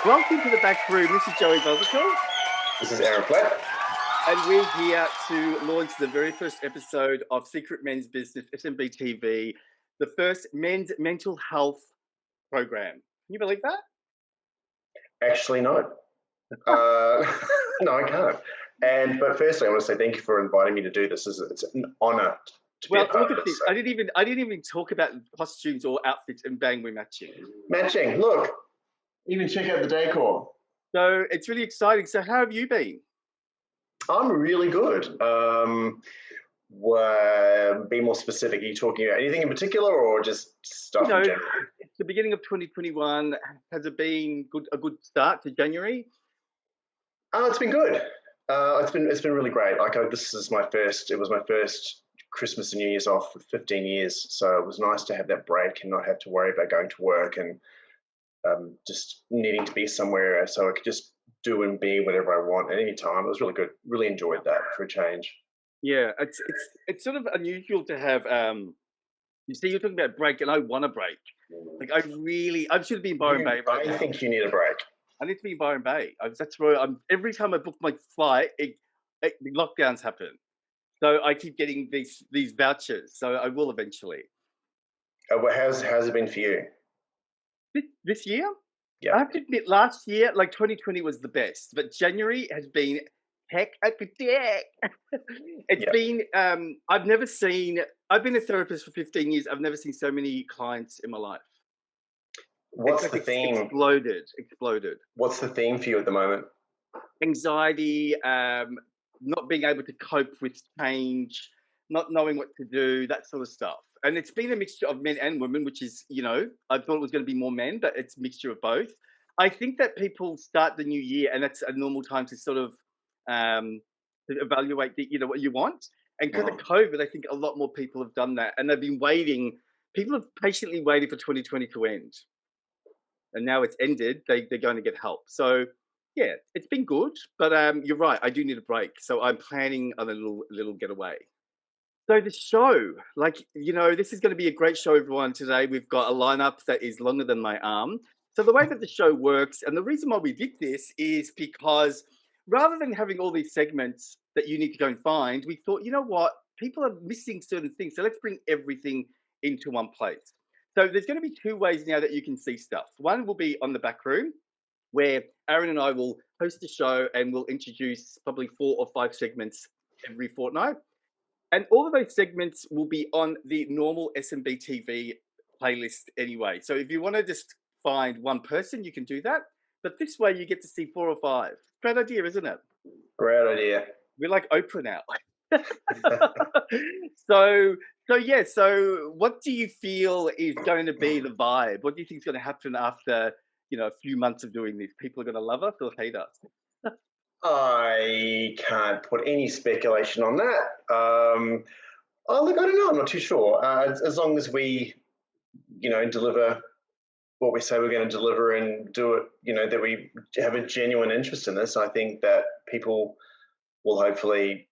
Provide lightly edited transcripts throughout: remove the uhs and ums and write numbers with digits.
Welcome to the back room. This is Joe-y Busuttil, This is Aaron Fleet. and we're here to launch the very first episode of Secret Men's Business, SMB TV, the first men's mental health program. Can you believe that? Actually, no. No, I can't. But firstly, I want to say thank you for inviting me to do this. It's an honour to be a Well, part look of at this. this. I didn't even talk about costumes or outfits, and bang, we're matching. Matching. Look, even check out the decor. So it's really exciting. So how have you been? I'm really good. Be more specific. Are you talking about anything in particular, or just stuff in general? It's the beginning of 2021. Has it been a good start to January? It's been good. It's been really great. This is my first. It was my first Christmas and New Year's off for 15 years, so it was nice to have that break and not have to worry about going to work and just needing to be somewhere, so I could just do and be whatever I want at any time. It was really good. Really enjoyed that for a change. Yeah, it's sort of unusual to have. You see, you're talking about break, and I want a break. Like I should be in Byron Bay right now. I think you need a break. I need to be in Byron Bay. That's where I'm. Every time I book my flight, the lockdowns happen. So I keep getting these vouchers. So I will eventually. How's it been for you? This year, Yeah. I have to admit, last year, like 2020 was the best, but January has been heck at the deck. It's Yeah. been. I've been a therapist for 15 years. I've never seen so many clients in my life. What's It's the like theme? Exploded. What's the theme for you at the moment? Anxiety, not being able to cope with change, not knowing what to do, that sort of stuff. And it's been a mixture of men and women, which is, I thought it was going to be more men, but it's a mixture of both. I think that people start the new year, and that's a normal time to sort of to evaluate, what you want. And because of COVID, I think a lot more people have done that, and they've been waiting. People have patiently waited for 2020 to end, and now it's ended. They're going to get help. So yeah, it's been good, but you're right. I do need a break, so I'm planning on a little getaway. So the show, this is going to be a great show, everyone. Today we've got a lineup that is longer than my arm. So the way that the show works, and the reason why we did this is because rather than having all these segments that you need to go and find, we thought, you know what, people are missing certain things, so let's bring everything into one place. So there's going to be two ways now that you can see stuff. One will be on the back room, where Aaron and I will host a show and we'll introduce probably 4 or 5 segments every fortnight. And all of those segments will be on the normal SMB TV playlist anyway. So if you want to just find one person, you can do that. But this way you get to see 4 or 5. Great idea, isn't it? Great idea. We're like Oprah now. So what do you feel is going to be the vibe? What do you think is going to happen after, a few months of doing this? People are going to love us or hate us? I can't put any speculation on that. Look, I don't know. I'm not too sure. As long as we, deliver what we say we're going to deliver and do it, that we have a genuine interest in this, I think that people will hopefully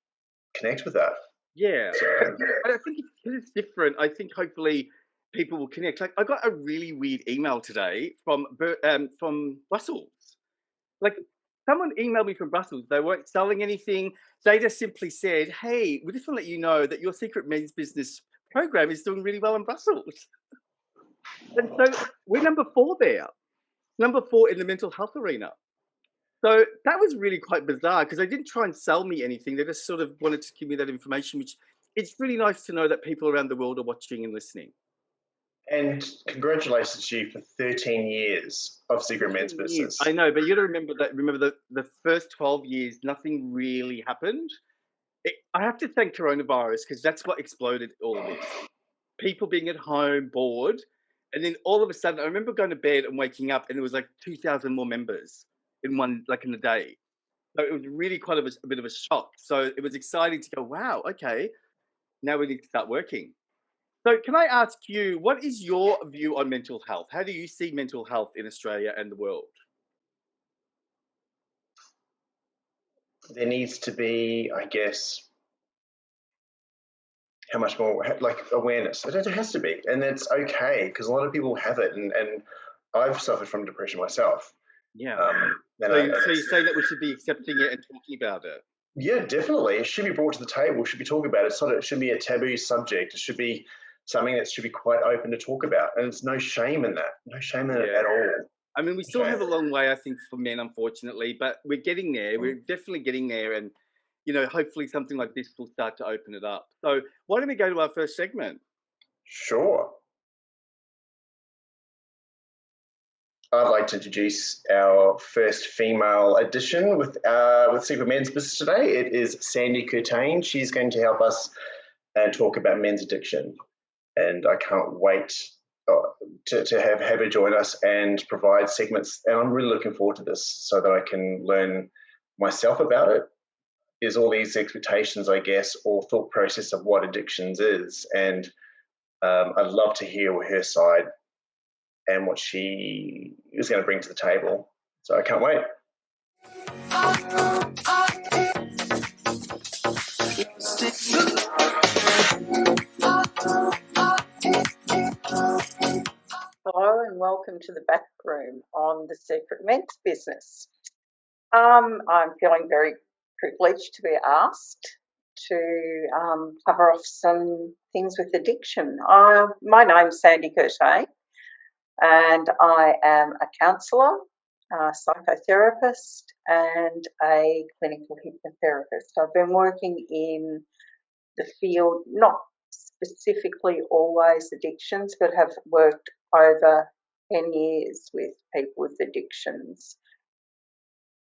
connect with that. Yeah. So, I think because it's different, I think hopefully people will connect. Like I got a really weird email today from Brussels. Like someone emailed me from Brussels. They weren't selling anything. They just simply said, "Hey, we just want to let you know that your secret men's business program is doing really well in Brussels." And so we're number 4 there, number 4 in the mental health arena. So that was really quite bizarre because they didn't try and sell me anything. They just sort of wanted to give me that information, which it's really nice to know that people around the world are watching and listening. and congratulations to you for 13 years of Secret Men's Business. I know, but you got to remember that. Remember the first 12 years, nothing really happened. I have to thank coronavirus because that's what exploded all of this. People being at home, bored, and then all of a sudden, I remember going to bed and waking up, and there was like 2,000 more members in a day. So it was really quite a bit of a shock. So it was exciting to go, wow, okay, now we need to start working. So can I ask you, what is your view on mental health? How do you see mental health in Australia and the world? There needs to be, I guess, how much more awareness. It has to be, and it's okay because a lot of people have it, and I've suffered from depression myself, Yeah. And So, I, you, and so you're it's, saying that we should be accepting it and talking about it? yeah, definitely. It should be brought to the table. Should be talking about it. It's not. It should be a taboo subject. It should be something that should be quite open to talk about. And there's no shame in that. No shame in it Yeah. at all. I mean, we still Okay. have a long way, I think, for men, unfortunately, but we're getting there. We're definitely getting there. And, hopefully something like this will start to open it up. So why don't we go to our first segment? Sure. I'd like to introduce our first female addition with Secret Men's Business today. It is Sandy Curtain. She's going to help us talk about men's addiction. And I can't wait to have her join us and provide segments. And I'm really looking forward to this so that I can learn myself about it. There's all these expectations, I guess, or thought process of what addictions is. And I'd love to hear her side and what she is going to bring to the table. So I can't wait. Hello and welcome to the back room on the Secret Men's Business. I'm feeling very privileged to be asked to cover off some things with addiction. My name's Sandy Curtain and I am a counsellor, a psychotherapist and a clinical hypnotherapist. I've been working in the field, not specifically always addictions, but have worked over 10 years with people with addictions.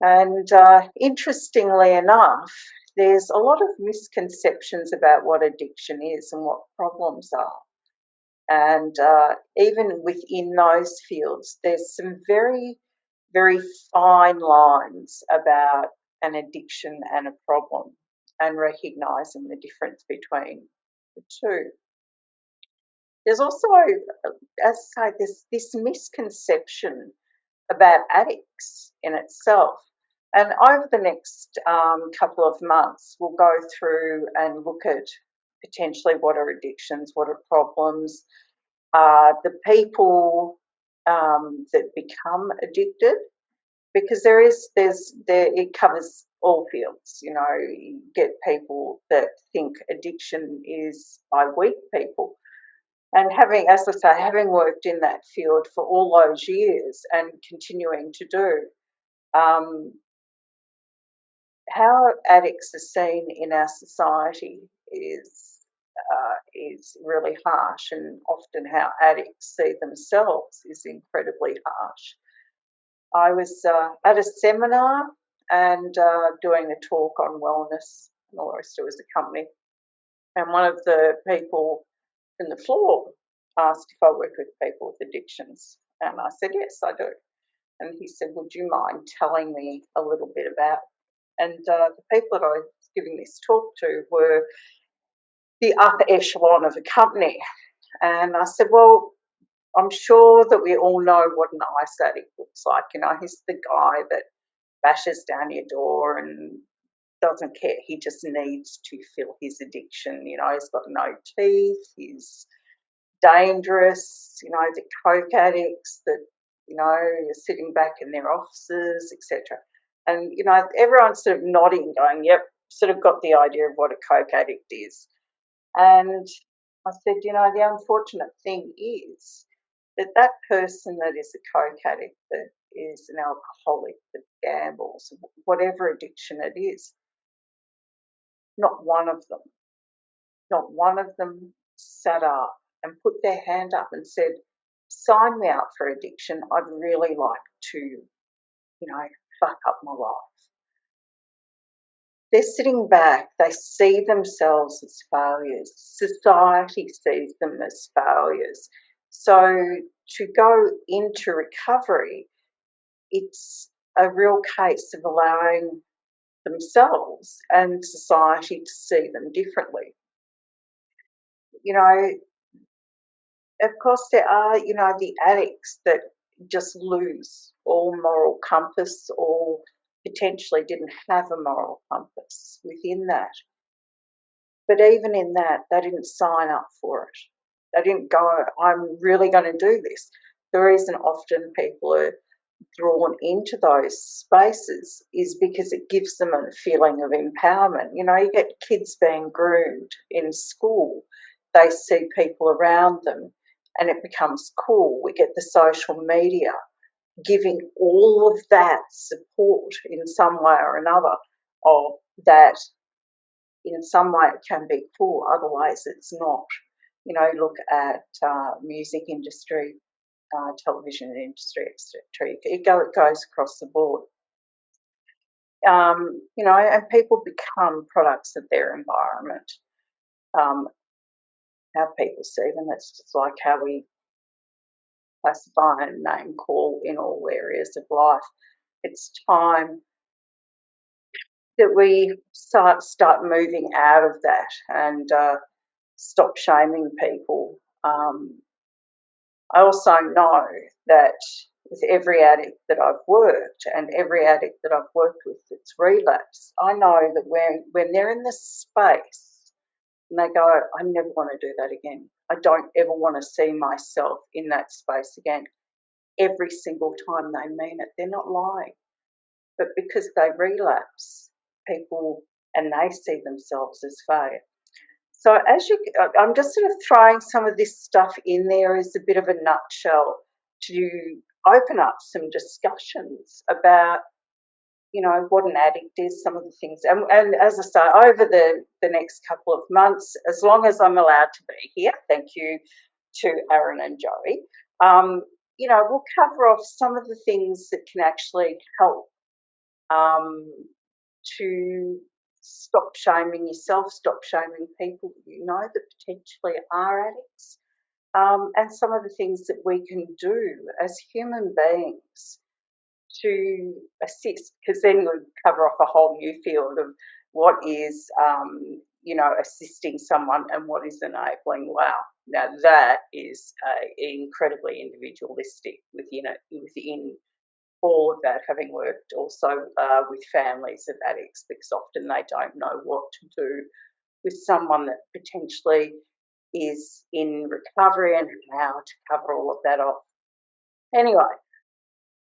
And interestingly enough, there's a lot of misconceptions about what addiction is and what problems are. And even within those fields, there's some very, very fine lines about an addiction and a problem and recognising the difference between the two. There's also, as I say, this misconception about addicts in itself. And over the next couple of months, we'll go through and look at potentially what are addictions, what are problems, the people that become addicted, because it covers all fields. You get people that think addiction is by weak people. And as I say, having worked in that field for all those years and continuing to do, how addicts are seen in our society is really harsh, and often how addicts see themselves is incredibly harsh. I was at a seminar and doing a talk on wellness, and all the rest of it was a company, and one of the people from the floor asked if I worked with people with addictions, and I said, yes, I do. And he said, would you mind telling me a little bit about it? And the people that I was giving this talk to were the upper echelon of the company. And I said, well, I'm sure that we all know what an ice addict looks like. He's the guy that bashes down your door and doesn't care. He just needs to fill his addiction. He's got no teeth. He's dangerous. The coke addicts that, are sitting back in their offices, etc. And, everyone's sort of nodding, going, yep, sort of got the idea of what a coke addict is. And I said, the unfortunate thing is that person that is a coke addict, that is an alcoholic, that gambles, whatever addiction it is, not one of them sat up and put their hand up and said, sign me up for addiction. I'd really like to, fuck up my life. They're sitting back. They see themselves as failures. Society sees them as failures. So to go into recovery, it's a real case of allowing themselves and society to see them differently. Of course there are, the addicts that just lose all moral compass or potentially didn't have a moral compass within that. But even in that, they didn't sign up for it. They didn't go, I'm really going to do this. The reason often people are drawn into those spaces is because it gives them a feeling of empowerment. You know, you get kids being groomed in school, they see people around them and it becomes cool. We get the social media giving all of that support in some way or another, of that in some way it can be cool, otherwise it's not. You know, look at music industry, television industry, etc. It goes across the board. You know, and people become products of their environment. How people see them, it's just like how we classify and name call in all areas of life. It's time that we start moving out of that and stop shaming people. I also know that with every addict that I've worked and every addict that I've worked with that's relapsed, I know that when they're in this space and they go, I never want to do that again. I don't ever want to see myself in that space again. Every single time they mean it, they're not lying. But because they relapse, people and they see themselves as failure. So I'm just sort of throwing some of this stuff in there as a bit of a nutshell to open up some discussions about, you know, what an addict is, some of the things. And as I say, over the next couple of months, as long as I'm allowed to be here, thank you to Aaron and Joey, you know, we'll cover off some of the things that can actually help to stop shaming yourself, stop shaming people that you know that potentially are addicts, and some of the things that we can do as human beings to assist, because then we'll cover off a whole new field of what is, you know, assisting someone and what is enabling. Wow, now that is incredibly individualistic within all of that, having worked also with families of addicts, because often they don't know what to do with someone that potentially is in recovery and how to cover all of that off. Anyway,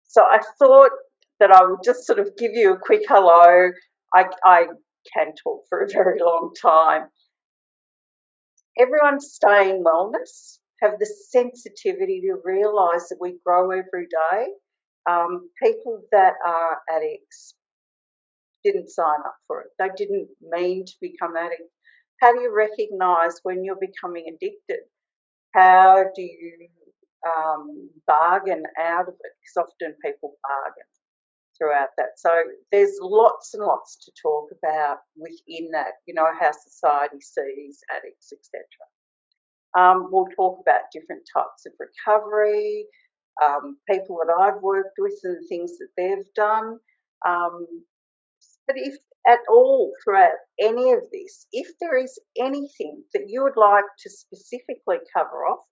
so I thought that I would just sort of give you a quick hello. I can talk for a very long time. Everyone stay in wellness, have the sensitivity to realise that we grow every day. People that are addicts didn't sign up for it. They didn't mean to become addicts. How do you recognise when you're becoming addicted? How do you bargain out of it? Because often people bargain throughout that. So there's lots and lots to talk about within that, you know, how society sees addicts, etc. We'll talk about different types of recovery, people that I've worked with and the things that they've done. But if at all throughout any of this, if there is anything that you would like to specifically cover off,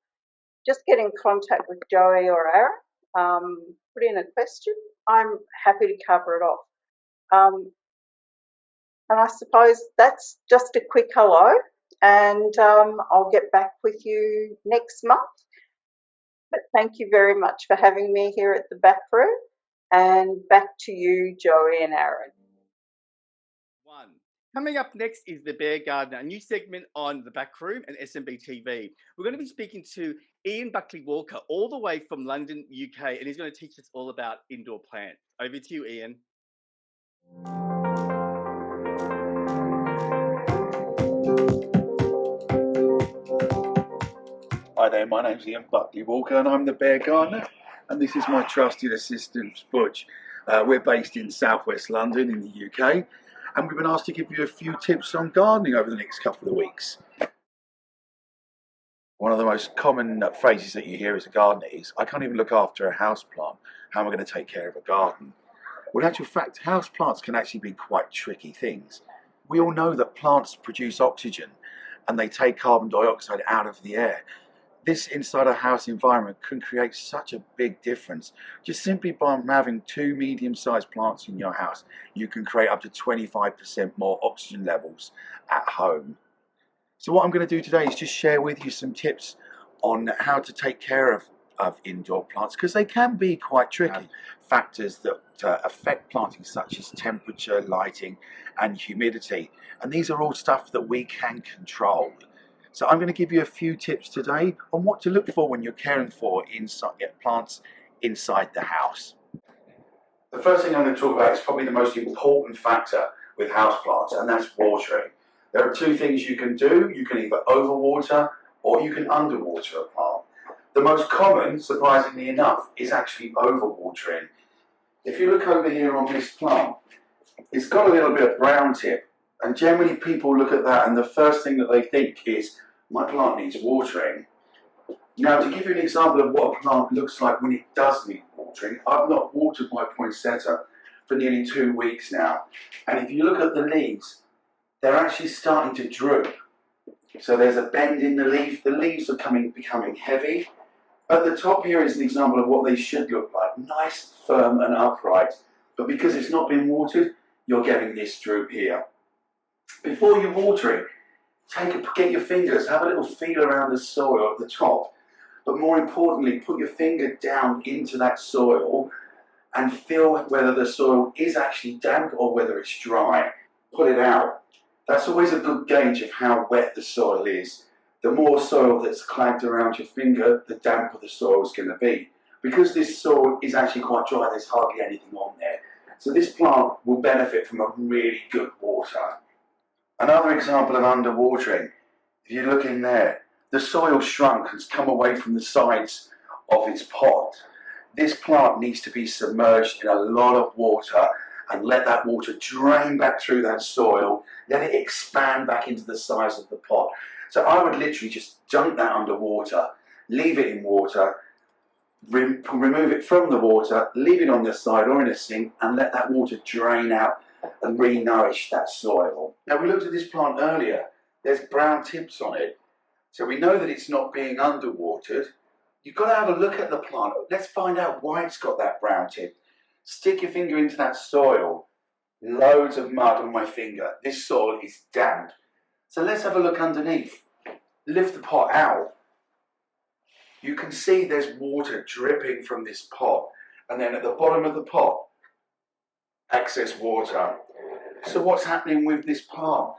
just get in contact with Joey or Aaron, put in a question. I'm happy to cover it off. And I suppose that's just a quick hello, and I'll get back with you next month. But thank you very much for having me here at the back room, and back to you, Joey and Aaron. Coming up next is The Bear Gardener, a new segment on the Back Room and SMB TV. We're going to be speaking to Ian Buckley-Walker, all the way from London, UK, and he's going to teach us all about indoor plants. Over to you, Ian. Hi there, my name's Ian Buckley-Walker and I'm the Bear Gardener, and this is my trusted assistant, Butch. We're based in southwest London in the UK, and we've been asked to give you a few tips on gardening over the next couple of weeks. One of the most common phrases that you hear as a gardener is, I can't even look after a house plant. How am I going to take care of a garden? Well, in actual fact, house plants can actually be quite tricky things. We all know that plants produce oxygen and they take carbon dioxide out of the air. This inside a house environment can create such a big difference. Just simply by having 2 medium-sized plants in your house, you can create up to 25% more oxygen levels at home. So what I'm going to do today is just share with you some tips on how to take care of of indoor plants because they can be quite tricky. Factors that affect planting, such as temperature, lighting, and humidity. And these are all stuff that we can control. So I'm going to give you a few tips today on what to look for when you're caring for plants inside the house. The first thing I'm going to talk about is probably the most important factor with houseplants, and that's watering. There are two things you can do. You can either overwater or you can underwater a plant. The most common, surprisingly enough, is actually overwatering. If you look over here on this plant, it's got a little bit of brown tip, and generally people look at that and the first thing that they think is, my plant needs watering. Now, to give you an example of what a plant looks like when it does need watering, I've not watered my poinsettia for nearly 2 weeks now, and if you look at the leaves, they're actually starting to droop. So there's a bend in the leaf. The leaves are becoming heavy. At the top here is an example of what they should look like. Nice, firm and upright. But because it's not been watered, you're getting this droop here. Before you water it, get your fingers, have a little feel around the soil at the top. But more importantly, put your finger down into that soil and feel whether the soil is actually damp or whether it's dry. Pull it out. That's always a good gauge of how wet the soil is. The more soil that's clagged around your finger, the damper the soil is going to be. Because this soil is actually quite dry, there's hardly anything on there. So this plant will benefit from a really good water. Another example of underwatering, if you look in there, the soil shrunk, has come away from the sides of its pot. This plant needs to be submerged in a lot of water and let that water drain back through that soil, let it expand back into the size of the pot. So I would literally just dunk that underwater, leave it in water, remove it from the water, leave it on the side or in a sink and let that water drain out and re-nourish that soil. Now, we looked at this plant earlier. There's brown tips on it. So we know that it's not being underwatered. You've got to have a look at the plant. Let's find out why it's got that brown tip. Stick your finger into that soil. Loads of mud on my finger. This soil is damp. So let's have a look underneath. Lift the pot out. You can see there's water dripping from this pot. And then at the bottom of the pot, excess water. So what's happening with this plant?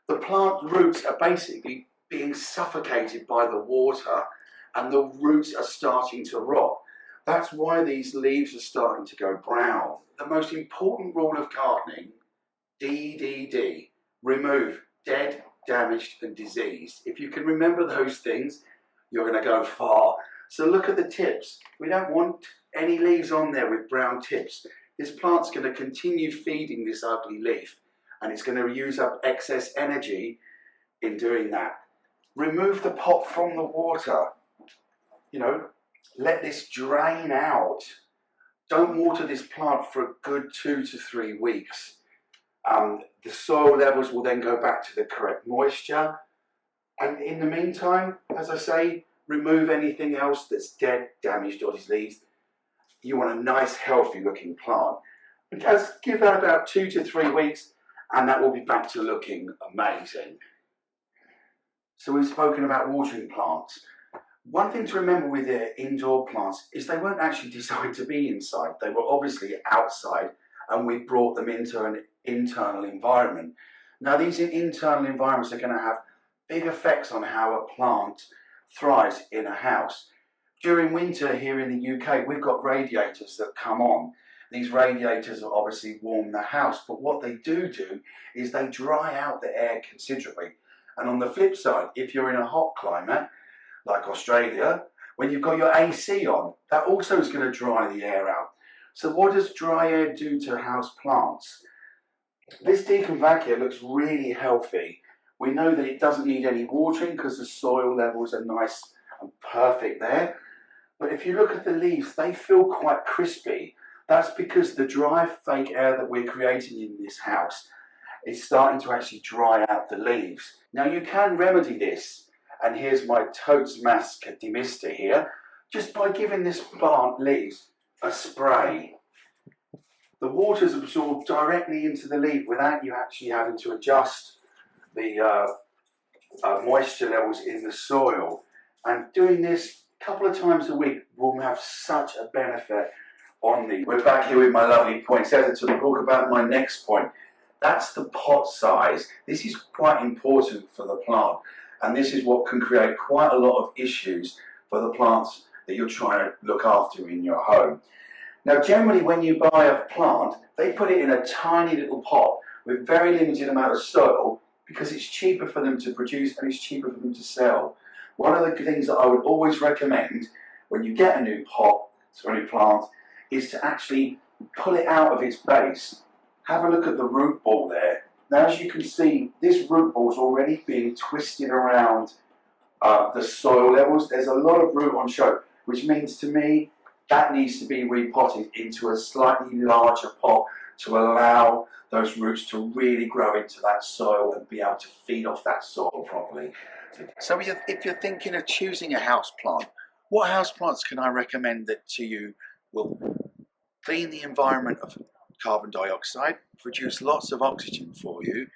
The plant roots are basically being suffocated by the water and the roots are starting to rot. That's why these leaves are starting to go brown. The most important rule of gardening, DDD, remove dead, damaged and diseased. If you can remember those things, you're going to go far. So look at the tips. We don't want any leaves on there with brown tips. This plant's going to continue feeding this ugly leaf and it's going to use up excess energy in doing that. Remove the pot from the water. You know, let this drain out. Don't water this plant for a good 2 to 3 weeks. The soil levels will then go back to the correct moisture. And in the meantime, as I say, remove anything else that's dead, damaged or diseased. You want a nice, healthy looking plant. And just give that about 2 to 3 weeks and that will be back to looking amazing. So we've spoken about watering plants. One thing to remember with the indoor plants is they weren't actually designed to be inside. They were obviously outside and we brought them into an internal environment. Now these internal environments are going to have big effects on how a plant thrives in a house. During winter here in the UK, we've got radiators that come on. These radiators obviously warm the house, but what they do is they dry out the air considerably. And on the flip side, if you're in a hot climate, like Australia, when you've got your AC on, that also is going to dry the air out. So what does dry air do to house plants? This Deconvacia looks really healthy. We know that it doesn't need any watering because the soil levels are nice and perfect there. But if you look at the leaves, they feel quite crispy. That's because the dry fake air that we're creating in this house is starting to actually dry out the leaves. Now you can remedy this, and here's my Totes Mask demister here, just by giving this plant leaves a spray. The water's absorbed directly into the leaf without you actually having to adjust the moisture levels in the soil. And doing this a couple of times a week will have such a benefit on these. We're back here with my lovely points to talk about my next point. That's the pot size. This is quite important for the plant, and this is what can create quite a lot of issues for the plants that you're trying to look after in your home. Now, generally when you buy a plant, they put it in a tiny little pot with very limited amount of soil because it's cheaper for them to produce and it's cheaper for them to sell. One of the things that I would always recommend when you get a new pot or a new plant is to actually pull it out of its base. Have a look at the root ball there. Now, as you can see, this root ball is already being twisted around the soil levels. There's a lot of root on show, which means to me that needs to be repotted into a slightly larger pot to allow those roots to really grow into that soil and be able to feed off that soil properly. So if you're thinking of choosing a house plant, what house plants can I recommend that to you will clean the environment of carbon dioxide, produce lots of oxygen for you,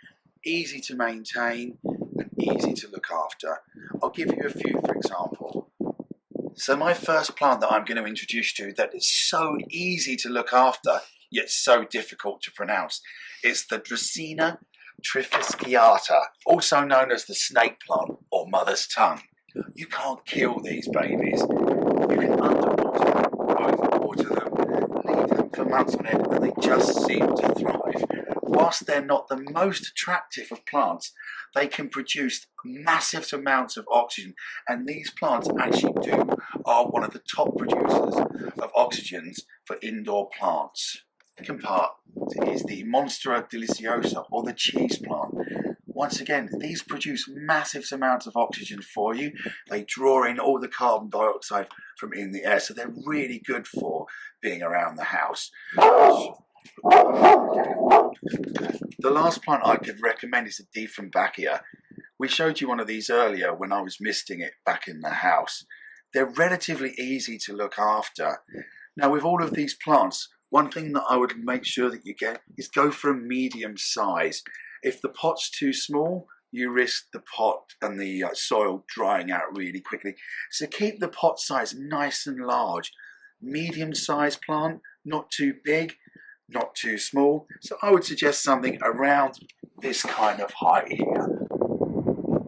easy to maintain and easy to look after? I'll give you a few for example. So my first plant that I'm going to introduce to you that is so easy to look after yet so difficult to pronounce is the Dracaena trifasciata, also known as the snake plant or mother's tongue. You can't kill these babies. You can overwater them, leave them for months on end, and they just seem to thrive. Whilst they're not the most attractive of plants, they can produce massive amounts of oxygen, and these plants actually are one of the top producers of oxygens for indoor plants. The second part is the Monstera deliciosa, or the cheese plant. Once again, these produce massive amounts of oxygen for you. They draw in all the carbon dioxide from in the air, so they're really good for being around the house. The last plant I could recommend is the Dieffenbachia. We showed you one of these earlier when I was misting it back in the house. They're relatively easy to look after. Now, with all of these plants, one thing that I would make sure that you get is go for a medium size. If the pot's too small, you risk the pot and the soil drying out really quickly. So keep the pot size nice and large. Medium sized plant, not too big, not too small. So I would suggest something around this kind of height here.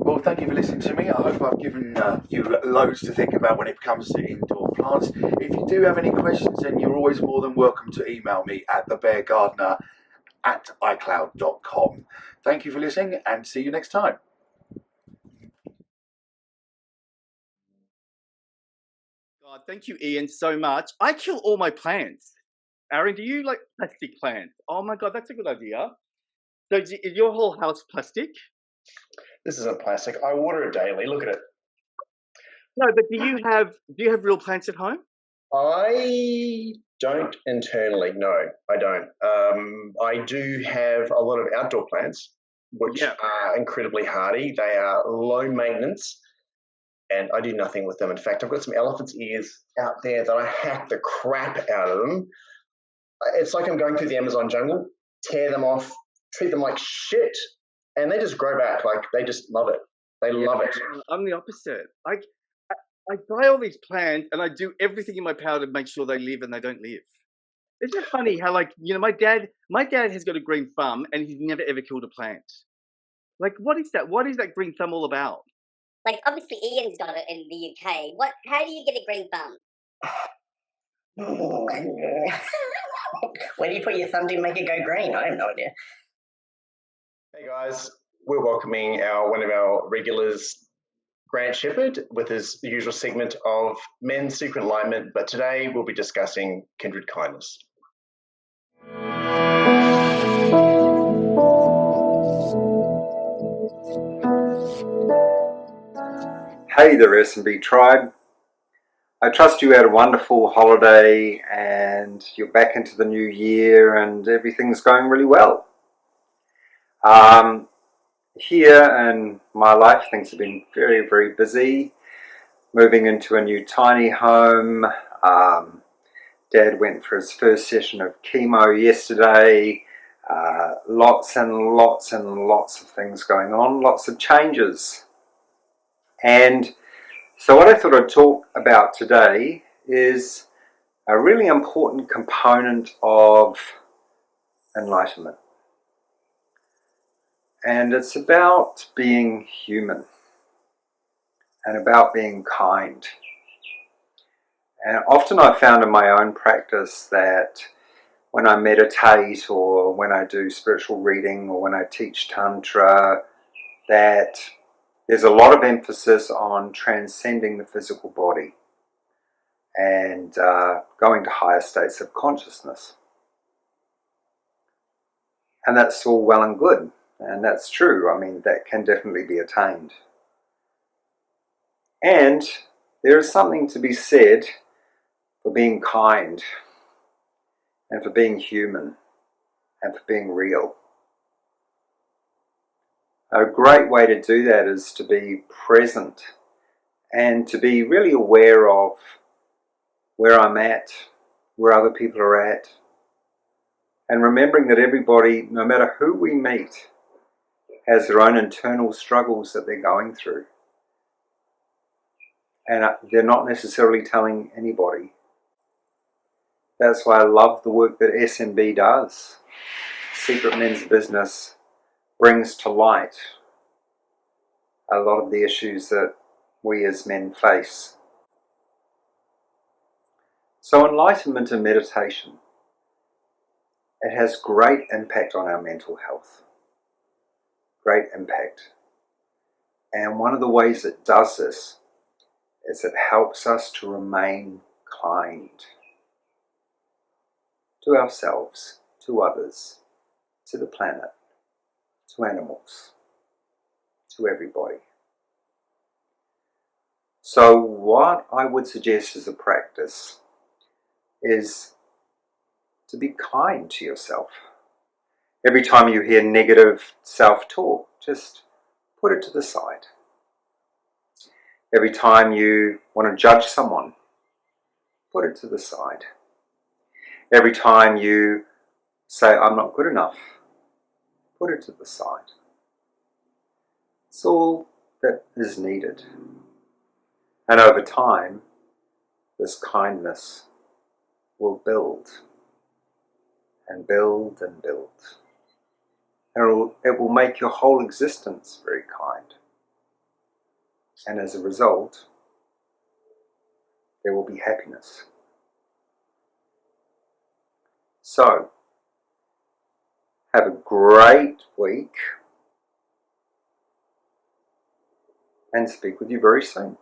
Well, thank you for listening to me. I hope I've given you loads to think about when it comes to indoor plants. If you do have any questions, then you're always more than welcome to email me at thebeargardener@icloud.com. Thank you for listening and see you next time. God, thank you, Ian, so much. I kill all my plants. Aaron, do you like plastic plants? Oh my God, that's a good idea. So is your whole house plastic? This isn't plastic. I water it daily. Look at it. No, but do you have real plants at home? I don't internally. No, I don't. I do have a lot of outdoor plants, which are incredibly hardy. They are low maintenance, and I do nothing with them. In fact, I've got some elephant's ears out there that I hack the crap out of them. It's like I'm going through the Amazon jungle, tear them off, treat them like shit, and they just grow back. Like, they just love it. They love it. I'm the opposite. I buy all these plants and I do everything in my power to make sure they live and they don't live. Isn't it funny how, like, you know, my dad has got a green thumb and he's never ever killed a plant. Like, what is that? What is that green thumb all about? Like, obviously Ian's got it in the UK. How do you get a green thumb? Where do you put your thumb to make it go green? I have no idea. Hey guys, we're welcoming one of our regulars, Grant Shepherd, with his usual segment of Men's Secret Enlightenment, but today we'll be discussing kindred kindness. Hey there, SMB tribe. I trust you had a wonderful holiday and you're back into the new year and everything's going really well. Here in my life, things have been very, very busy. Moving into a new tiny home. Dad went for his first session of chemo yesterday. Lots and lots and lots of things going on, lots of changes. And so what I thought I'd talk about today is a really important component of enlightenment. And it's about being human and about being kind. And often I've found in my own practice that when I meditate or when I do spiritual reading or when I teach Tantra, that there's a lot of emphasis on transcending the physical body and going to higher states of consciousness. And that's all well and good, and that's true. I mean, that can definitely be attained. And there is something to be said for being kind and for being human and for being real. A great way to do that is to be present and to be really aware of where I'm at, where other people are at, and remembering that everybody, no matter who we meet, has their own internal struggles that they're going through. And they're not necessarily telling anybody. That's why I love the work that SMB does. Secret Men's Business brings to light a lot of the issues that we as men face. So enlightenment and meditation, it has great impact on our mental health. Great impact. And one of the ways it does this is it helps us to remain kind to ourselves, to others, to the planet, to animals, to everybody. So what I would suggest as a practice is to be kind to yourself. Every time you hear negative self-talk, just put it to the side. Every time you want to judge someone, put it to the side. Every time you say, I'm not good enough, put it to the side. It's all that is needed. And over time, this kindness will build and build and build. And it will make your whole existence very kind. And as a result, there will be happiness. So, have a great week and speak with you very soon.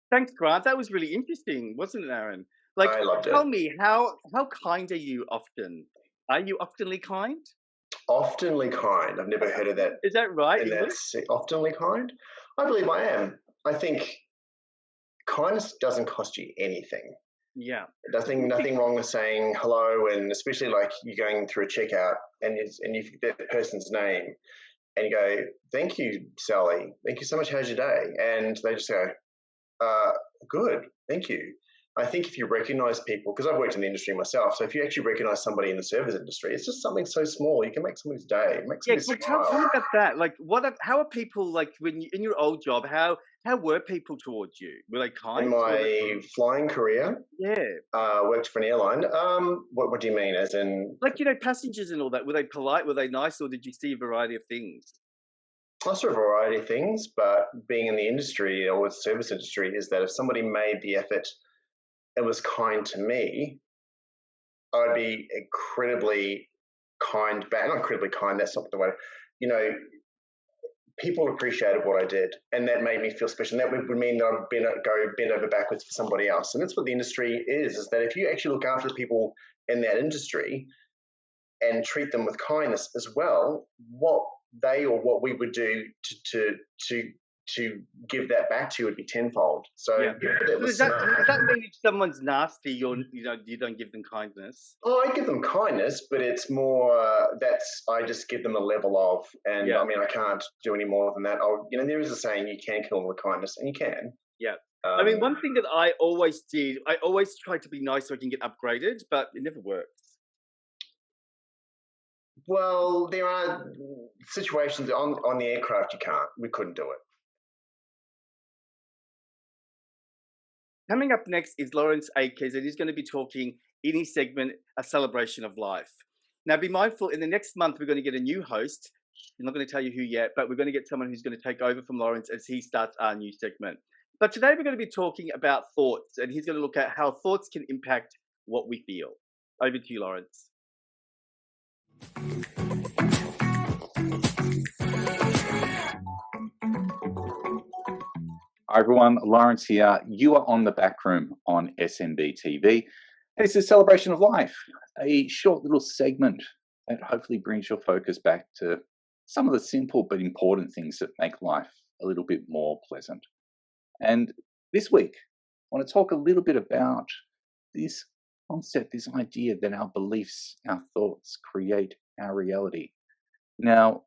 Thanks, Grant. That was really interesting, wasn't it, Aaron? Like, I loved it. tell me, how kind are you often? Are you oftenly kind? Oftenly kind. I've never heard of that. Is that right? And English? that's oftenly kind. I believe I am. I think kindness doesn't cost you anything. Yeah. Nothing wrong with saying hello, and especially like you're going through a checkout and you forget the person's name and you go, "Thank you, Sally. Thank you so much. How's your day?" And they just go, "Good, thank you." I think if you recognize people, because I've worked in the industry myself, so if you actually recognize somebody in the service industry, it's just something so small. You can make somebody's day, make Yeah, somebody's well, tell me smile. about that. Like, how are people like when you, in your old job? How were people towards you? Were they kind? In my flying career, Yeah, worked for an airline. What do you mean? As in, like passengers and all that. Were they polite? Were they nice? Or did you see a variety of things? I saw a variety of things, but being in the industry or the service industry is that if somebody made the effort and was kind to me, I'd be incredibly kind back. Not incredibly kind, that's not the way. You know, people appreciated what I did, and that made me feel special. And that would mean that I'd bend over backwards for somebody else. And that's what the industry is that if you actually look after people in that industry and treat them with kindness as well, what they or what we would do to give that back to you would be tenfold. So Yeah. Does that mean if someone's nasty, you don't give them kindness? Oh, I give them kindness, but it's more I just give them a level of, and Yeah. I mean I can't do any more than that. There is a saying, you can kill them with kindness, and you can. Yeah. I mean, one thing that I always did, I always tried to be nice so I can get upgraded, but it never works. Well, there are situations on the aircraft we couldn't do it. Coming up next is Lawrence Akers, and he's going to be talking in his segment, A Celebration of Life. Now, be mindful, in the next month, we're going to get a new host. I'm not going to tell you who yet, but we're going to get someone who's going to take over from Lawrence as he starts our new segment. But today we're going to be talking about thoughts, and he's going to look at how thoughts can impact what we feel. Over to you, Lawrence. Hi everyone, Lawrence here. You are on The Backroom on SMB TV. It's a celebration of life, a short little segment that hopefully brings your focus back to some of the simple but important things that make life a little bit more pleasant. And this week, I want to talk a little bit about this concept, this idea that our beliefs, our thoughts create our reality. Now,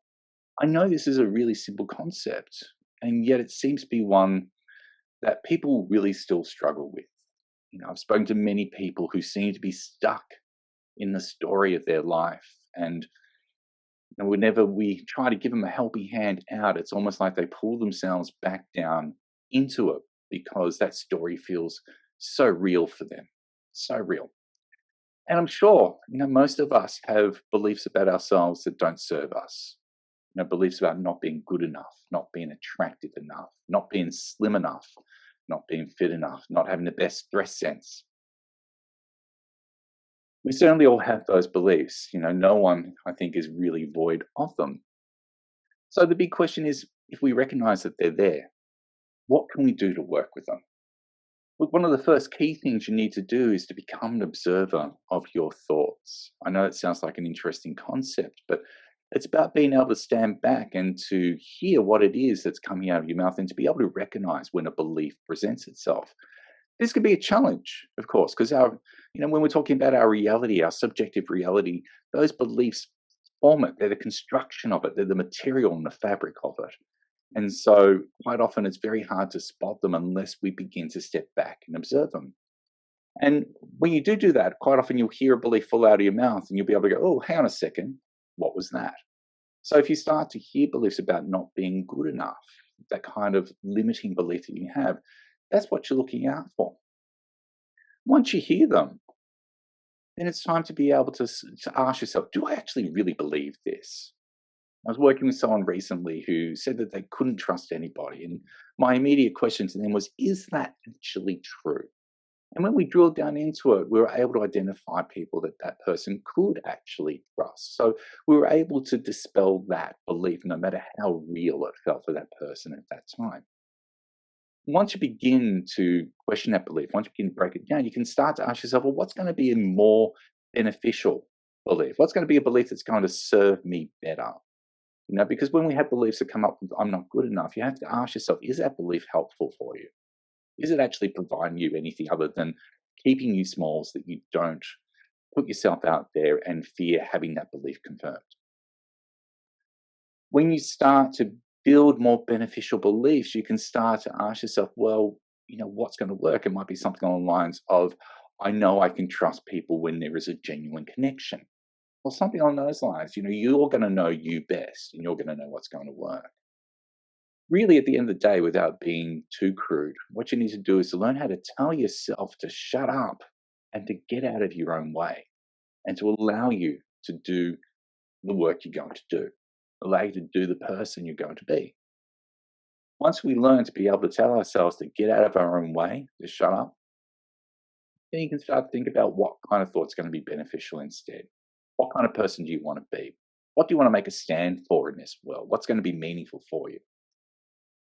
I know this is a really simple concept, and yet it seems to be one that people really still struggle with. I've spoken to many people who seem to be stuck in the story of their life, and whenever we try to give them a helping hand out, it's almost like they pull themselves back down into it because that story feels so real for them, so real. And I'm sure, most of us have beliefs about ourselves that don't serve us. Beliefs about not being good enough, not being attractive enough, not being slim enough, not being fit enough, not having the best dress sense. We certainly all have those beliefs. No one, I think, is really void of them. So the big question is, if we recognize that they're there, what can we do to work with them? Look, one of the first key things you need to do is to become an observer of your thoughts. I know it sounds like an interesting concept, but it's about being able to stand back and to hear what it is that's coming out of your mouth and to be able to recognize when a belief presents itself. This could be a challenge, of course, because when we're talking about our reality, our subjective reality, those beliefs form it. They're the construction of it. They're the material and the fabric of it. And so quite often it's very hard to spot them unless we begin to step back and observe them. And when you do that, quite often you'll hear a belief fall out of your mouth and you'll be able to go, oh, hang on a second. What was that? So if you start to hear beliefs about not being good enough, that kind of limiting belief that you have, that's what you're looking out for. Once you hear them, then it's time to be able to ask yourself, do I actually really believe this? I was working with someone recently who said that they couldn't trust anybody. And my immediate question to them was, is that actually true? And when we drilled down into it, we were able to identify people that person could actually trust. So we were able to dispel that belief, no matter how real it felt for that person at that time. Once you begin to question that belief, once you begin to break it down, you can start to ask yourself, well, what's going to be a more beneficial belief? What's going to be a belief that's going to serve me better? Because when we have beliefs that come up with, I'm not good enough, you have to ask yourself, is that belief helpful for you? Is it actually providing you anything other than keeping you small so that you don't put yourself out there and fear having that belief confirmed? When you start to build more beneficial beliefs, you can start to ask yourself, well, what's going to work? It might be something along the lines of, I know I can trust people when there is a genuine connection. Or something along those lines. You're going to know you best and you're going to know what's going to work. Really, at the end of the day, without being too crude, what you need to do is to learn how to tell yourself to shut up and to get out of your own way and to allow you to do the work you're going to do, allow you to do the person you're going to be. Once we learn to be able to tell ourselves to get out of our own way, to shut up, then you can start to think about what kind of thoughts are going to be beneficial instead. What kind of person do you want to be? What do you want to make a stand for in this world? What's going to be meaningful for you?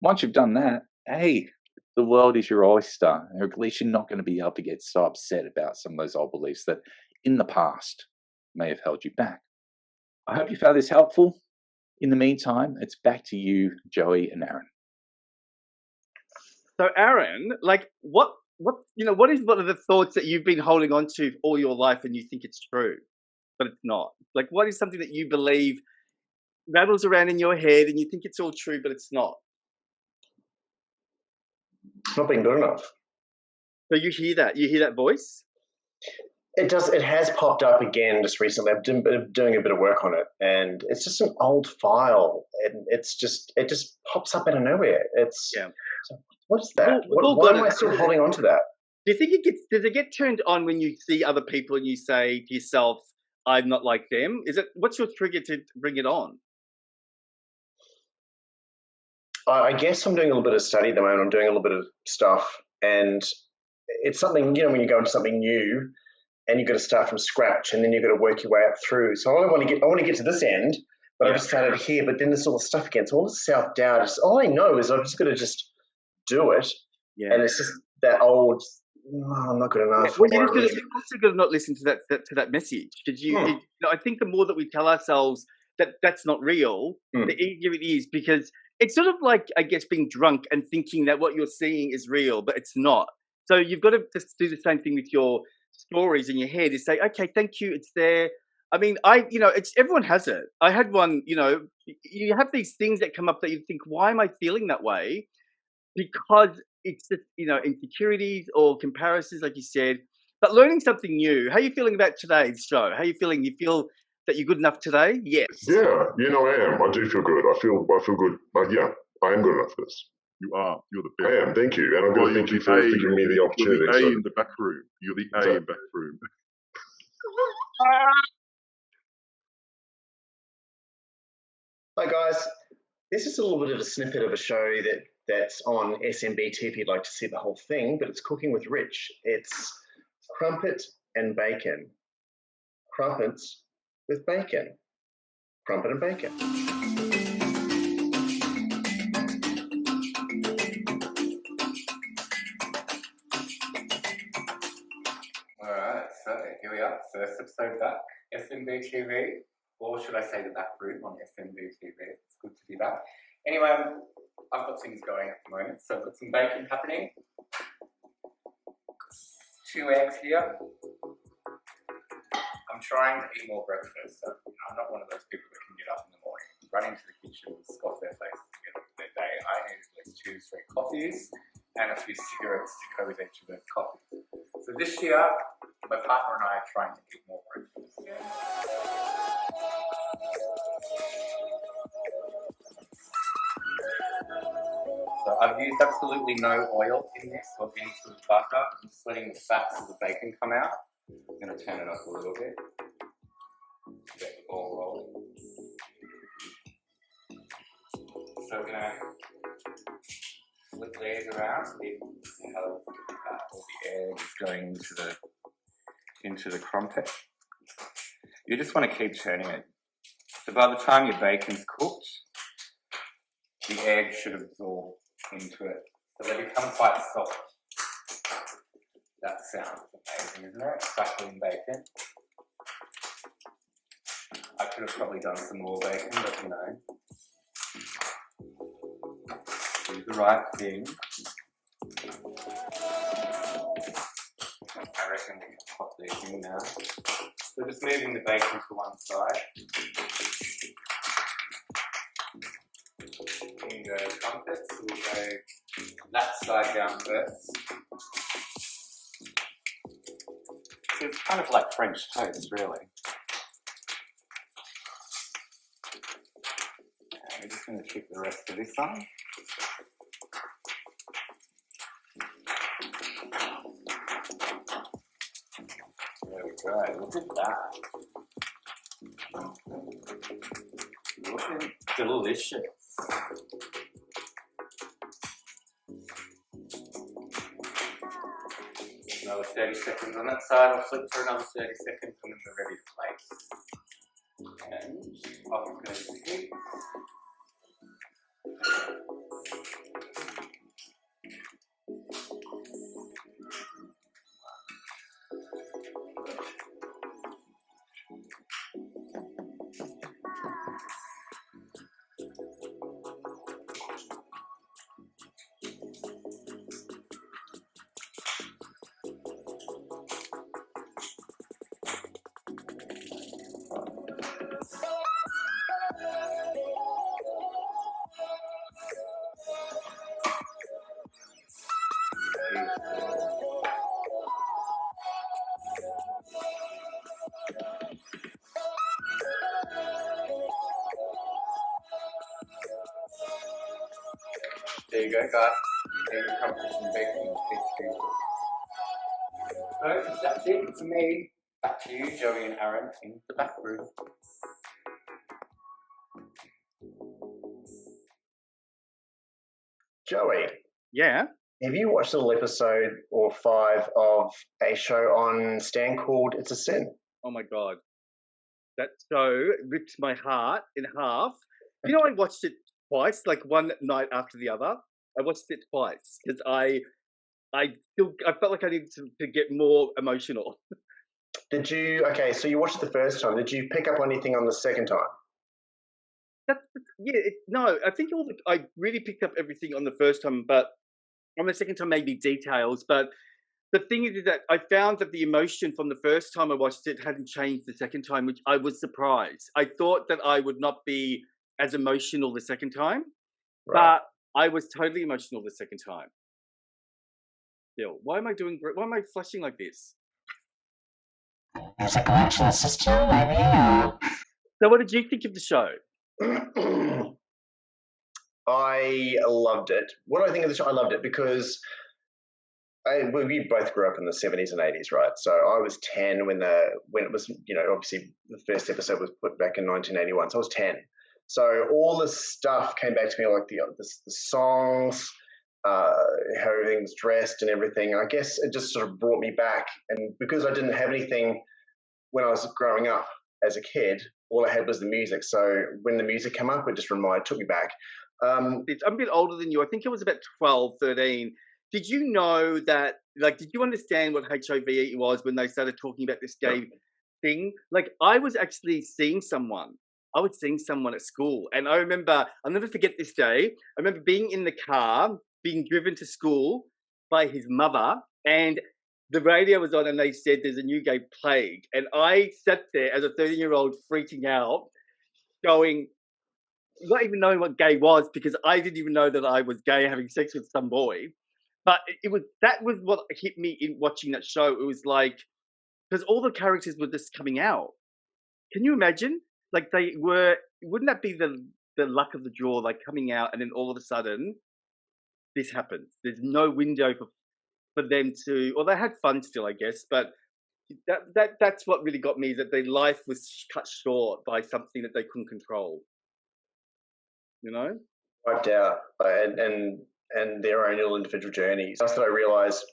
Once you've done that, hey, the world is your oyster. Or at least you're not going to be able to get so upset about some of those old beliefs that in the past may have held you back. I hope you found this helpful. In the meantime, it's back to you, Joey and Aaron. So Aaron, what is one of the thoughts that you've been holding on to all your life and you think it's true, but it's not? What is something that you believe rattles around in your head and you think it's all true, but it's not? Not being good enough. So you hear that voice? It does. It has popped up again just recently. I'm doing a bit of work on it, and it's just an old file, and it just pops up out of nowhere. So what is that? Why am I still holding on to that? Do you think does it get turned on when you see other people and you say to yourself, I'm not like them? What's your trigger to bring it on? I guess I'm doing a little bit of study at the moment. I'm doing a little bit of stuff, and it's something, when you go into something new and you've got to start from scratch and then you've got to work your way up through. So I want to get to this end, but I've just started here, but then there's all the stuff again. So all this self-doubt is, all I know is I've just got to just do it. Yeah. And it's just that old, I'm not good enough. Well, you've also got to not listen to that message, because I think the more that we tell ourselves that that's not real, the easier it is, because it's sort of like, I guess, being drunk and thinking that what you're seeing is real, but it's not. So you've got to just do the same thing with your stories in your head, is say, okay, thank you, it's there. I mean, it's everyone has it. I had one, you have these things that come up that you think, why am I feeling that way? Because it's just, insecurities or comparisons, like you said, but learning something new. How are you feeling about today's show? How are you feeling? You feel that you're good enough today? Yes. Yeah, I am. I do feel good. I feel good. Yeah, I am good enough for this. You are. You're the best. I am. Thank you. And I'm going to thank you for giving me the opportunity. You're the A in the back room. You're the A in back room. Hi, guys. This is a little bit of a snippet of a show that's on SMB TV if you'd like to see the whole thing, but it's Cooking with Rich. It's crumpet and bacon. Crumpets with bacon. Crumpet and bacon. Alright, so here we are, first episode back, SMB TV, or should I say the back room on SMB TV. It's good to be back. Anyway, I've got things going at the moment, so I've got some bacon happening, 2 eggs here. I'm trying to eat more breakfast, so I'm not one of those people that can get up in the morning, run into the kitchen, scoff their faces to get up for their day. I need at least 2 to 3 coffees and a few cigarettes to go with each of those coffees. So this year, my partner and I are trying to eat more breakfast. So I've used absolutely no oil in this or any sort of butter. I'm just letting the fats of the bacon come out. I'm going to turn it up a little bit. Get the ball rolling. So we're going to flip these around so you can see how all the air is going into the crumpet. You just want to keep turning it. So by the time your bacon's cooked, the egg should absorb into it. So they become quite soft. That sounds amazing, isn't it? Crackling bacon. I could have probably done some more bacon, but do the right thing. I reckon we can pop these in now. So just moving the bacon to one side. In go crumpets, so we'll go that side down first. So it's kind of like French toast, really. And we're just going to keep the rest of this on. There we go, look at that. Looking delicious. Another 30 seconds on that side, I'll flip for another 30 seconds and then we're ready to place. And off goes the heat. There you go, guys. There you come for some bacon and fish. So that's it for me. Back to you, Joey and Aaron, in the back room. Joey, Yeah. have you watched a little episode or 5 of a show on Stan called It's a Sin? Oh my God. That show ripped my heart in half. You know, I watched it twice, like one night after the other. I watched it twice because I felt like I needed to get more emotional. Did you, okay, so you watched it the first time. Did you pick up on anything on the second time? No, I think I really picked up everything on the first time, but on the second time, maybe details. But the thing is that I found that the emotion from the first time I watched it hadn't changed the second time, which I was surprised. I thought that I would not be as emotional the second time, Right. but I was totally emotional the second time. Still, why am I flushing like this? There's a collection of sister radio. So what did you think of the show? I loved it. What do I think of the show? I loved it because we both grew up in the 70s and 80s, right? So I was 10 when it was, obviously the first episode was put back in 1981. So I was 10. So all this stuff came back to me, like the songs, how everything was dressed and everything. And I guess it just sort of brought me back. And because I didn't have anything when I was growing up as a kid, all I had was the music. So when the music came up, it just took me back. I'm a bit older than you. I think I was about 12, 13. Did you know that, did you understand what HIV was when they started talking about this gay thing? Like, I was actually seeing someone. I was seeing someone at school. And I remember, I'll never forget this day. I remember being in the car, being driven to school by his mother, and the radio was on and they said there's a new gay plague. And I sat there as a 13-year-old freaking out, going, not even knowing what gay was, because I didn't even know that I was gay having sex with some boy. But that was what hit me in watching that show. It was like, because all the characters were just coming out. Can you imagine? Like wouldn't that be the luck of the draw, like coming out and then all of a sudden this happens? There's no window for them to, or they had fun still, I guess, but that's what really got me, that their life was cut short by something that they couldn't control. You know? Wiped out and their own little individual journeys. That's what I realised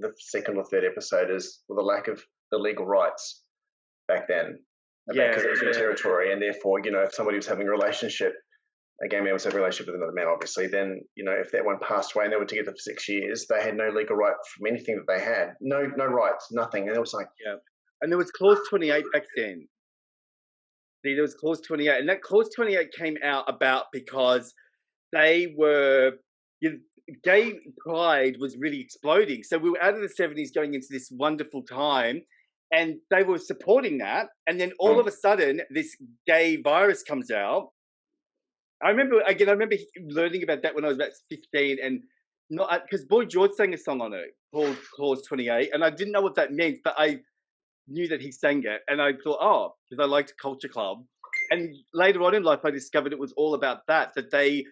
the second or third episode is the lack of the legal rights back then. Because it was new territory, and therefore, if somebody was having a relationship, a gay man was having a relationship with another man, obviously, then, if that one passed away and they were together for 6 years, they had no legal right from anything that they had. No rights, nothing. And it was like... Yeah. And there was Clause 28 back then. See, there was Clause 28. And that Clause 28 came out about because they were... gay pride was really exploding. So we were out of the 70s going into this wonderful time, and they were supporting that. And then all of a sudden, this gay virus comes out. I remember learning about that when I was about 15, and not because Boy George sang a song on it called Clause 28, and I didn't know what that meant, but I knew that he sang it, and I thought, because I liked Culture Club. And later on in life, I discovered it was all about that's the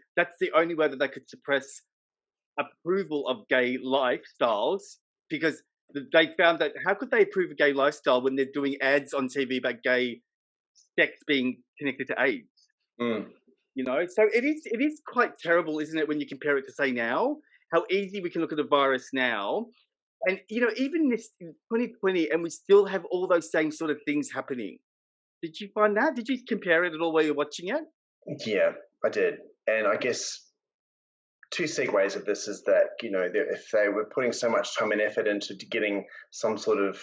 only way that they could suppress approval of gay lifestyles, because they found that how could they approve a gay lifestyle when they're doing ads on TV about gay sex being connected to AIDS? So it is quite terrible, isn't it, when you compare it to, say, now, how easy we can look at a virus now, and even this 2020, and we still have all those same sort of things happening. Did you find that? Did you compare it at all while you're watching it? Yeah, I did. And I guess two segues of this is that, if they were putting so much time and effort into getting some sort of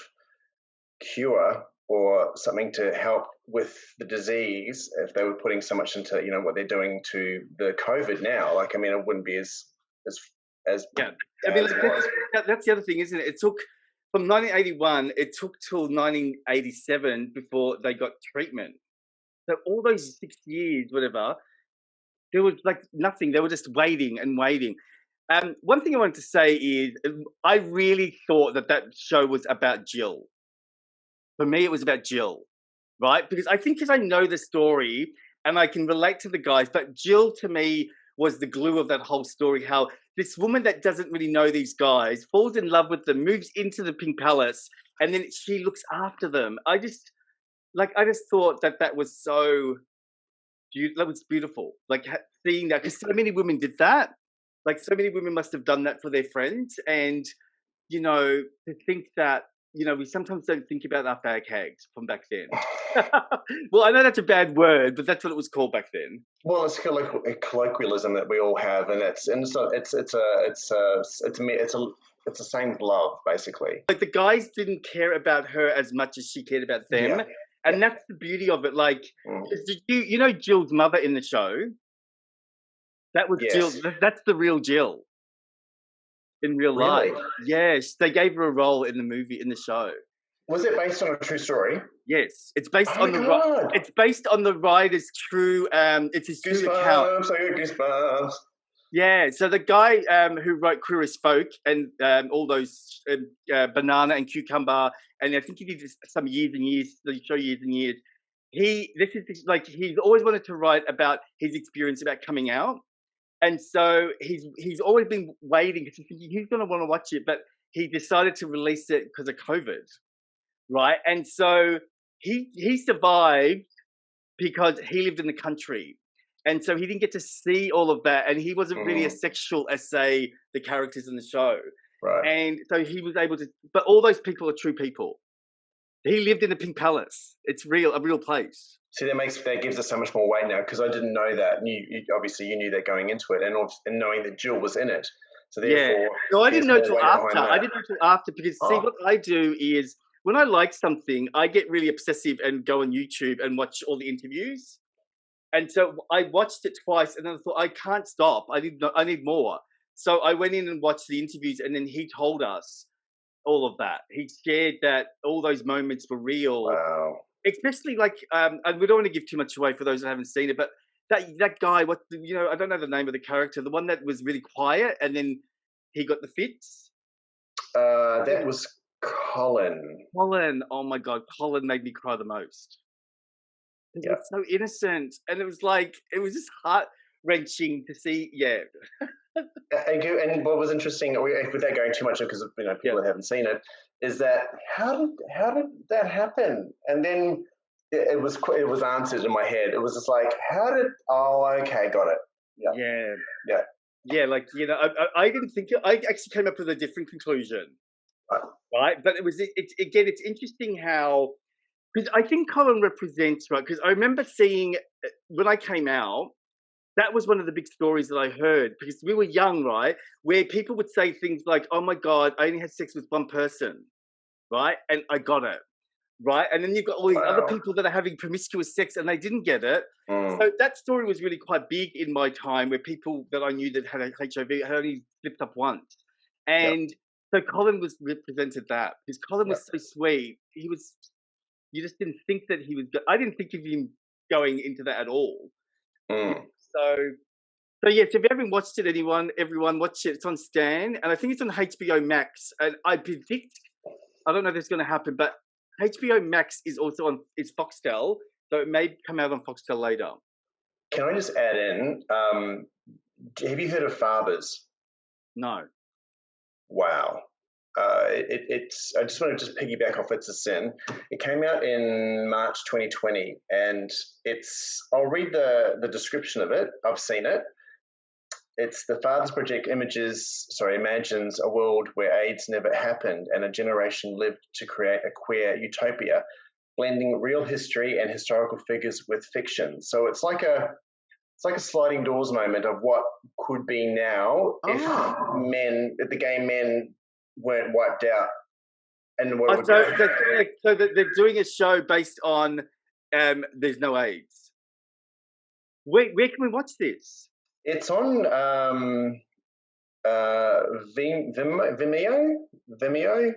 cure or something to help with the disease, if they were putting so much into, what they're doing to the COVID now, it wouldn't be as yeah. That's the other thing, isn't it? It took from 1981, it took till 1987 before they got treatment. So all those 6 years, whatever, there was nothing. They were just waiting and waiting. One thing I wanted to say is I really thought that show was about Jill. For me, it was about Jill, right? Because I know the story and I can relate to the guys, but Jill to me was the glue of that whole story. How this woman that doesn't really know these guys falls in love with them, moves into the Pink Palace, and then she looks after them. I just thought that was so that was beautiful. Like seeing that, because so many women did that. Like so many women must have done that for their friends, and you know, to think that, you know, we sometimes don't think about our fag hags from back then. Well, I know that's a bad word, but that's what it was called back then. Well, it's kind of like a colloquialism that we all have, and it's a saying love, basically. Like the guys didn't care about her as much as she cared about them, and that's the beauty of it. Like, did you know Jill's mother in the show? That was Jill. That's the real Jill in real life. Yes, they gave her a role in the movie, in the show. Was it based on a true story? Yes, it's based on the it's based on the writer's true. It's his true account. I got goosebumps. Yeah, so the guy who wrote Queer as Folk and all those Banana and Cucumber, and I think he did this some years and years, the show years and years. He's always wanted to write about his experience about coming out. And so he's always been waiting because he's going to want to watch it, but he decided to release it because of COVID, right? And so he survived because he lived in the country, and so he didn't get to see all of that, and he wasn't really as sexual as say the characters in the show, right? And so he was able to. But all those people are true people. He lived in the Pink Palace. It's a real place. See, that gives us so much more weight now, because I didn't know that. And you obviously knew that going into it, and knowing that Jill was in it. So therefore, no, I didn't know till after. I didn't know till after because see, what I do is when I like something, I get really obsessive and go on YouTube and watch all the interviews. And so I watched it twice, and then I thought I can't stop. I need more. So I went in and watched the interviews, and then he told us all of that. He shared that all those moments were real. Wow. Especially like, and we don't want to give too much away for those that haven't seen it, but that guy, I don't know the name of the character, the one that was really quiet and then he got the fits. That was Colin. Oh my God, Colin made me cry the most. He was so innocent, and it was just heart wrenching to see. Yeah. And what was interesting, without going too much, because people that haven't seen it, is that how did that happen? And then it was answered in my head. It was just like, okay, got it. Yeah. Like I didn't think I actually came up with a different conclusion, right? But it's interesting how, because I think Colin represents, right? Because I remember seeing when I came out. That was one of the big stories that I heard, because we were young, right? Where people would say things like, oh my God, I only had sex with one person, right? And I got it, right? And then you've got all these other people that are having promiscuous sex and they didn't get it. So that story was really quite big in my time, where people that I knew that had HIV had only slipped up once. And so Colin represented that, because Colin was so sweet. You just didn't think that he was, I didn't think of him going into that at all. So yes, if you haven't watched it, everyone watch it. It's on Stan, and I think it's on HBO Max. And I predict, I don't know if it's going to happen, but HBO Max is also on. It's Foxtel, so it may come out on Foxtel later. Can I just add in? Have you heard of Fathers? No. Wow. I just want to piggyback off It's a Sin. It came out in March 2020, and I'll read the description of it. I've seen it. It's the Fathers Project imagines a world where AIDS never happened and a generation lived to create a queer utopia, blending real history and historical figures with fiction. So it's like a sliding doors moment of what could be now if the gay men weren't wiped out. And so they're doing a show based on there's no AIDS. Where can we watch this? It's on Vimeo.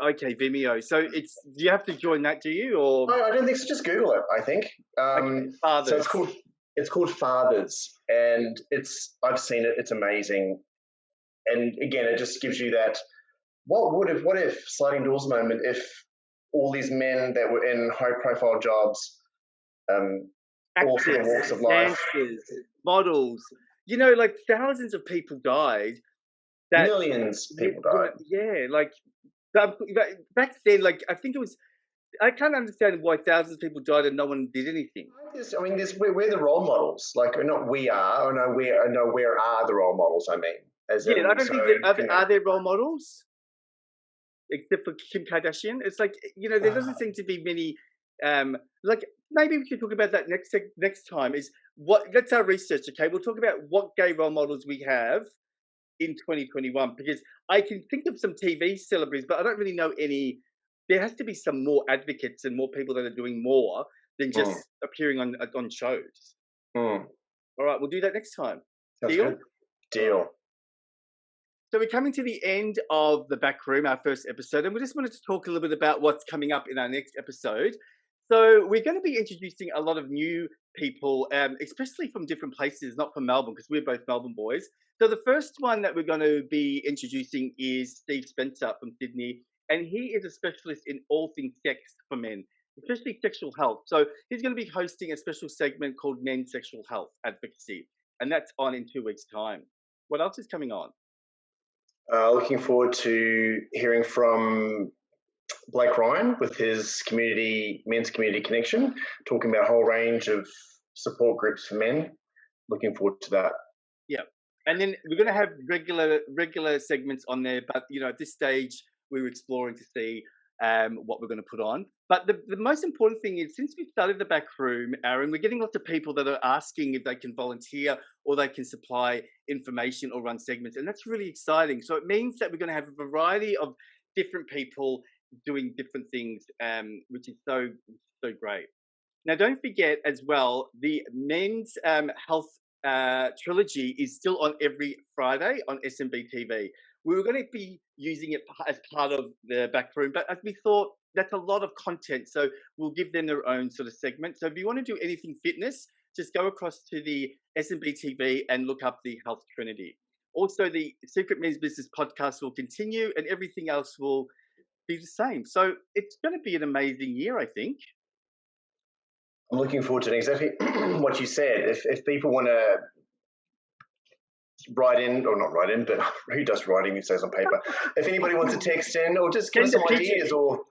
Okay, Vimeo. So do you have to join that? Do you? Or no, I don't think so. Just Google it. I think. Fathers. So it's called Fathers, and I've seen it. It's amazing, and again, it just gives you that. What if sliding doors moment if all these men that were in high profile jobs, all from the walks of life, dancers, models, you know, like thousands of people died. Millions of people died. Yeah, like back then, like I think it was. I can't understand why thousands of people died and no one did anything. I mean, we're the role models. Like, not we are. Where are the role models? I mean, as Yeah, in, I don't think so, are there role models except for Kim Kardashian. It's like, you know, there doesn't seem to be many. Like maybe we should talk about that next time. Is what? That's our research. Okay, we'll talk about what gay role models we have in 2021, because I can think of some TV celebrities, but I don't really know any. There has to be some more advocates and more people that are doing more than just appearing on shows. Mm. All right, we'll do that next time. That's Deal? good. Deal. So we're coming to the end of the back room, our first episode, and we just wanted to talk a little bit about what's coming up in our next episode. So we're going to be introducing a lot of new people, especially from different places, not from Melbourne, because we're both Melbourne boys. So the first one that we're going to be introducing is Steve Spencer from Sydney, and he is a specialist in all things sex for men, especially sexual health. So he's going to be hosting a special segment called Men's Sexual Health Advocacy, and that's on in 2 weeks' time. What else is coming on? Looking forward to hearing from Blake Ryan with his men's community connection, talking about a whole range of support groups for men. Looking forward to that. Yeah, and then we're going to have regular segments on there, but you know, at this stage we're exploring to see what we're going to put on. But the most important thing is, since we started the back room, Aaron, we're getting lots of people that are asking if they can volunteer or they can supply information or run segments, and that's really exciting. So it means that we're going to have a variety of different people doing different things, which is so great. Now, don't forget as well, the men's health trilogy is still on every Friday on SMB TV. We were going to be using it as part of the back room, but as we thought, that's a lot of content, so we'll give them their own sort of segment. So if you want to do anything fitness, just go across to the SMB TV and look up the Health Trinity. Also, the Secret Men's Business podcast will continue, and everything else will be the same. So it's going to be an amazing year, I think. I'm looking forward to exactly what you said. If people want to write in, or not write in, but who does writing these days on paper? If anybody wants to text in, or just give us some ideas, or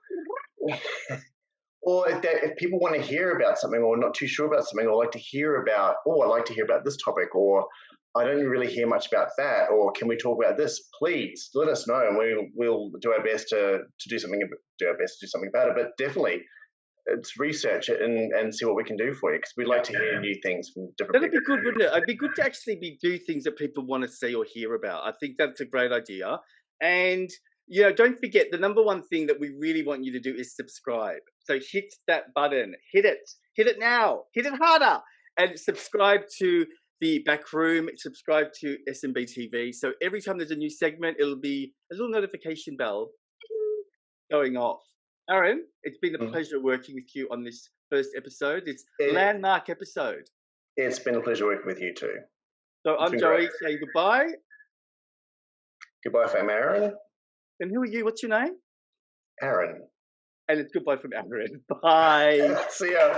if people want to hear about something, or not too sure about something, or like to hear about, I'd like to hear about this topic, or I don't really hear much about that, or can we talk about this? Please let us know, and we'll do our best to do something about it. But definitely, it's research it and see what we can do for you, because we'd like to hear new things from different people. That'd be good, wouldn't it? It'd be good to actually do things that people want to see or hear about. I think that's a great idea. And, you know, don't forget, the number one thing that we really want you to do is subscribe. So hit that button, hit it now, hit it harder, and subscribe to the back room, subscribe to SMB TV. So every time there's a new segment, it'll be a little notification bell going off. Aaron, it's been a pleasure working with you on this first episode. It's a landmark episode. It's been a pleasure working with you too. So I'm Joey, saying goodbye. Goodbye from Aaron. And who are you? What's your name? Aaron. And it's goodbye from Aaron. Bye. See ya.